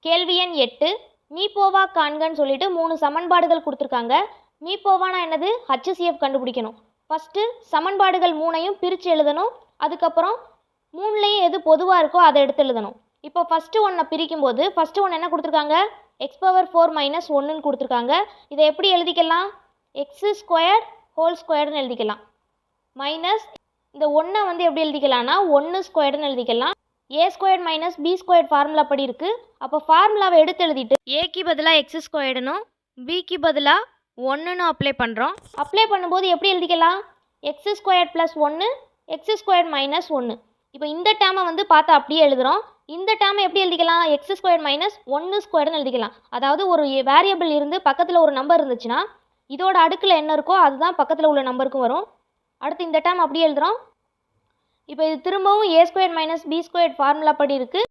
கேள்வி எண் 8 மீப்போவா காண்கன்னு சொல்லிட்டு 3 சமன்பாடுகள் கொடுத்துருக்காங்க. மீப்போவானா என்னது? HCF கண்டுபிடிக்கணும். ஃபஸ்ட்டு சமன்பாடுகள் 3ஐயும் பிரித்து எழுதணும். அதுக்கப்புறம் 3லையும் எது பொதுவாக இருக்கோ அதை எடுத்து எழுதணும். இப்போ ஃபஸ்ட்டு ஒன்றை பிரிக்கும்போது ஃபஸ்ட்டு ஒன்று என்ன கொடுத்துருக்காங்க? x⁴ - 1ன்னு கொடுத்துருக்காங்க. இதை எப்படி எழுதிக்கலாம்? x² எழுதிக்கலாம். மைனஸ் இந்த ஒன்றை வந்து எப்படி எழுதிக்கலாம்னா 1² எழுதிக்கலாம். a² - b² ஃபார்முலா படி இருக்குது. அப்போ ஃபார்முலாவை எடுத்து எழுதிட்டு ஏக்கு பதிலாக x²னும் பிக்கு பதிலாக 1ன்னு அப்ளை பண்ணுறோம். அப்ளை பண்ணும்போது எப்படி எழுதிக்கலாம்? x² + 1 x² - 1. இப்போ இந்த டேமை வந்து பார்த்தா அப்படியே எழுதுகிறோம். இந்த டேமை எப்படி எழுதிக்கலாம்? x² - 1² எழுதிக்கலாம். அதாவது ஒரு வேரியபிள் இருந்து பக்கத்தில் ஒரு நம்பர் இருந்துச்சுன்னா இதோட அடுக்கில் என்ன இருக்கோ அதுதான் பக்கத்தில் உள்ள நம்பருக்கும் வரும். அடுத்து இந்த டேம் அப்படியே எழுதுகிறோம். இப்போ இது திரும்பவும் a² - b² ஃபார்முலா படி இருக்குது.